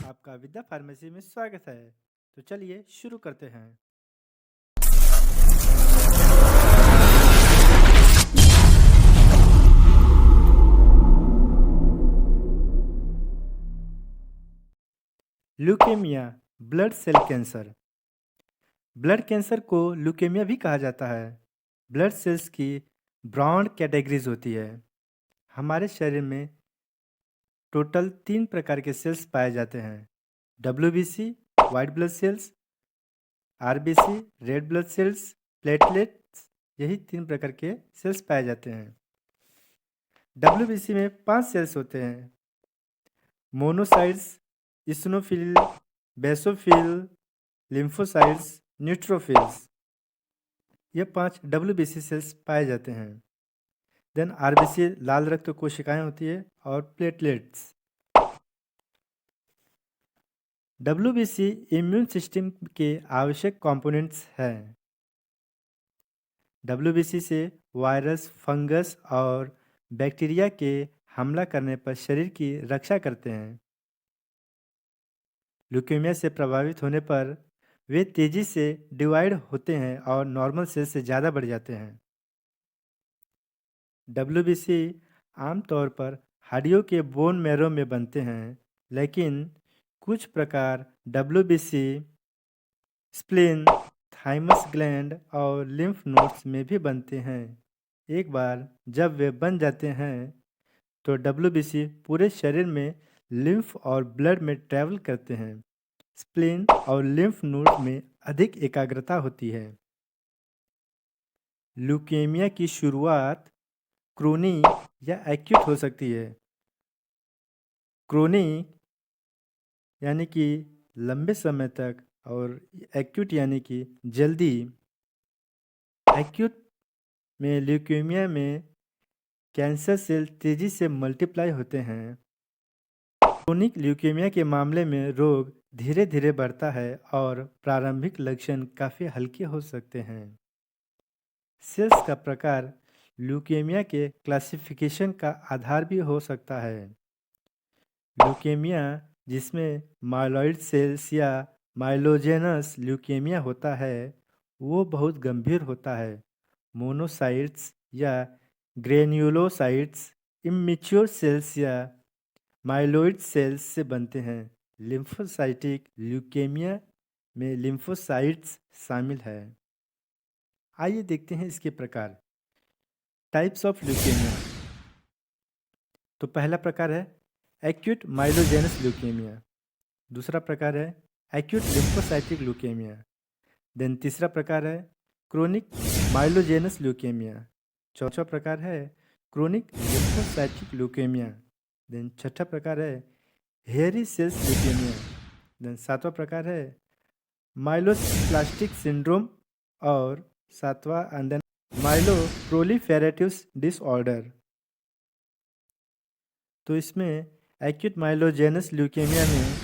आपका विद्या फार्मेसी में स्वागत है। तो चलिए शुरू करते हैं। Leukaemia, blood cell cancer. Blood cancer को ल्यूकेमिया भी कहा जाता है। ब्लड सेल्स की ब्रॉड कैटेगरीज होती है। हमारे शरीर में टोटल 3 प्रकार के सेल्स पाए जाते हैं। WBC, white blood cells, RBC, red blood cells, platelets. यही 3 प्रकार के सेल्स पाए जाते हैं। WBC में 5 सेल्स होते हैं: monocytes, eosinophil, basophil, lymphocytes, neutrophils. ये 5 WBC सेल्स पाए जाते हैं। देन RBC लाल रक्त कोशिकाएं होती है और प्लेटलेट्स। WBC इम्यून सिस्टम के आवश्यक कंपोनेंट्स हैं। WBC से वायरस, फंगस और बैक्टीरिया के हमला करने पर शरीर की रक्षा करते हैं। ल्यूकेमिया से प्रभावित होने पर वे तेजी से डिवाइड होते हैं और नॉर्मल सेल से ज़्यादा बढ़ जाते हैं। WBC आमतौर पर हड्डियों के बोन मैरो में बनते हैं, लेकिन कुछ प्रकार WBC स्प्लीन, थाइमस ग्लैंड और लिम्फ नोड्स में भी बनते हैं। एक बार जब वे बन जाते हैं तो WBC पूरे शरीर में लिम्फ और ब्लड में ट्रैवल करते हैं। स्प्लीन और लिम्फ नोड में अधिक एकाग्रता होती है। ल्यूकेमिया की शुरुआत क्रोनिक या एक्यूट हो सकती है। क्रोनिक यानी कि लंबे समय तक, और एक्यूट यानी कि जल्दी। एक्यूट में ल्यूकेमिया में कैंसर सेल तेजी से मल्टीप्लाई होते हैं। क्रोनिक ल्यूकेमिया के मामले में रोग धीरे धीरे बढ़ता है और प्रारंभिक लक्षण काफ़ी हल्के हो सकते हैं। सेल्स का प्रकार ल्यूकेमिया के क्लासिफिकेशन का आधार भी हो सकता है। ल्यूकेमिया जिसमें माइलॉइड सेल्स या माइलोजेनस ल्यूकेमिया होता है, वो बहुत गंभीर होता है। मोनोसाइट्स या ग्रेन्युलोसाइट्स इमेच्योर सेल्स या माइलोइड सेल्स से बनते हैं। लिम्फोसाइटिक ल्यूकेमिया में लिम्फोसाइट्स शामिल है। आइए देखते हैं इसके प्रकार। Types of leukaemia. तो पहला प्रकार है एक्यूट माइलोजेनस ल्यूकेमिया। दूसरा प्रकार है एक्यूट लिम्फोसाइटिक ल्यूकेमिया। देन तीसरा प्रकार है क्रोनिक माइलोजेनस ल्यूकेमिया। चौथा प्रकार है क्रोनिक लिम्फोसाइटिक ल्यूकेमिया। देन छठा प्रकार है हेयरी सेल्स ल्यूकेमिया। देन सातवां प्रकार है माइलोप्लास्टिक सिंड्रोम। और सातवां एंड देन माइलोप्रोलिफेरेटिव डिसऑर्डर। तो इसमें एक्यूट माइलोजेनस ल्यूकेमिया में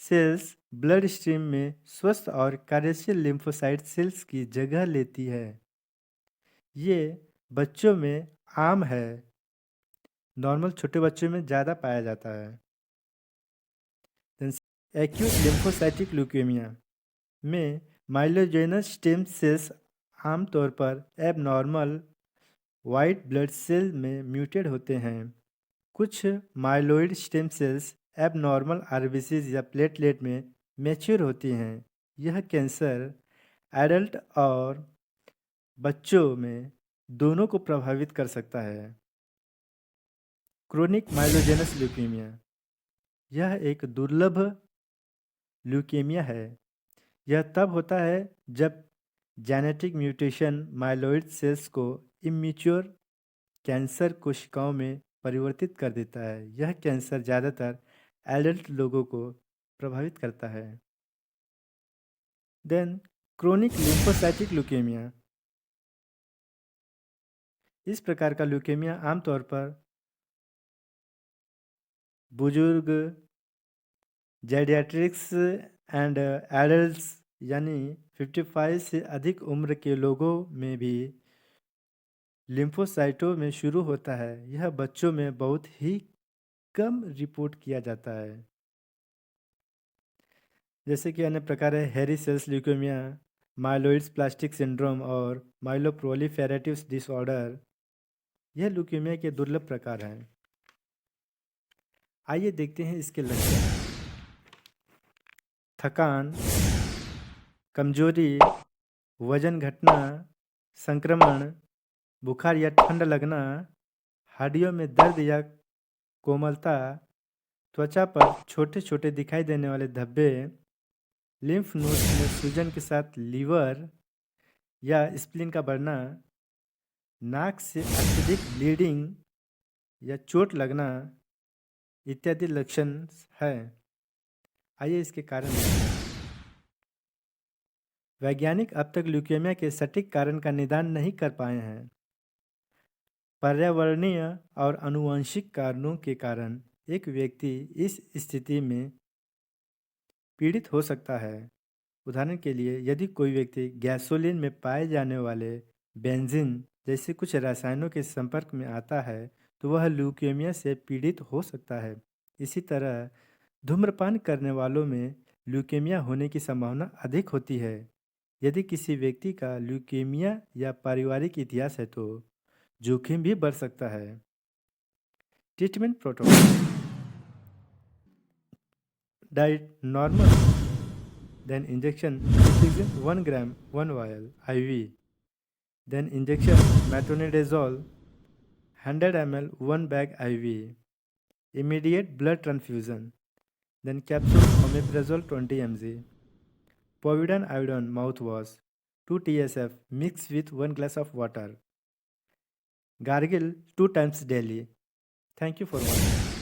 सेल्स ब्लड स्ट्रीम में स्वस्थ और कार्यशील लिम्फोसाइट सेल्स की जगह लेती है। ये बच्चों में आम है। नॉर्मल छोटे बच्चों में ज़्यादा पाया जाता है। एक्यूट लिम्फोसाइटिक ल्यूकेमिया में माइलोजेनस स्टेम सेल्स आमतौर पर एबनॉर्मल वाइट ब्लड सेल में म्यूटेड होते हैं। कुछ myeloid stem cells abnormal RBCs या प्लेटलेट में मैच्योर होती हैं। यह कैंसर एडल्ट और बच्चों में दोनों को प्रभावित कर सकता है। क्रोनिक माइलोजेनस ल्यूकेमिया यह एक दुर्लभ ल्यूकेमिया है। यह तब होता है जब जेनेटिक म्यूटेशन माइलोइड सेल्स को इमेच्योर कैंसर कोशिकाओं में परिवर्तित कर देता है। यह कैंसर ज़्यादातर एडल्ट लोगों को प्रभावित करता है। Then chronic lymphocytic leukaemia. इस प्रकार का ल्यूकेमिया आमतौर पर बुजुर्ग, जेडियाट्रिक्स एंड एडल्ट्स यानी 55 से अधिक उम्र के लोगों में भी लिम्फोसाइटों में शुरू होता है। यह बच्चों में बहुत ही कम रिपोर्ट किया जाता है। जैसे कि अन्य प्रकार है हेरी सेल्स ल्यूकेमिया, माइलोइड्स प्लास्टिक सिंड्रोम और माइलोप्रोलिफेरेटिव डिसऑर्डर। यह ल्यूकेमिया के दुर्लभ प्रकार हैं। आइए देखते हैं इसके लक्षण। थकान, कमजोरी, वजन घटना, संक्रमण, बुखार या ठंड लगना, हड्डियों में दर्द या कोमलता, त्वचा पर छोटे छोटे दिखाई देने वाले धब्बे, लिम्फ नोड्स में सूजन के साथ लीवर या स्प्लीन का बढ़ना, नाक से अत्यधिक ब्लीडिंग या चोट लगना इत्यादि लक्षण है। आइए इसके कारण देखते हैं। वैज्ञानिक अब तक ल्यूकेमिया के सटीक कारण का निदान नहीं कर पाए हैं। पर्यावरणीय और आनुवंशिक कारणों के कारण एक व्यक्ति इस स्थिति में पीड़ित हो सकता है। उदाहरण के लिए, यदि कोई व्यक्ति गैसोलीन में पाए जाने वाले बेंजीन जैसे कुछ रसायनों के संपर्क में आता है तो वह ल्यूकेमिया से पीड़ित हो सकता है। इसी तरह धूम्रपान करने वालों में ल्यूकेमिया होने की संभावना अधिक होती है। यदि किसी व्यक्ति का ल्यूकेमिया या पारिवारिक इतिहास है तो जोखिम भी बढ़ सकता है। Treatment protocol: diet normal, then injection cetirizine 1 gram 1 vial IV, then injection metronidazole 100 ml 1 bag IV, immediate blood transfusion, then capsule omeprazole 20 mg, povidone iodine mouthwash 2 TSF mixed with 1 glass of water, gargle 2 times daily. Thank you for watching.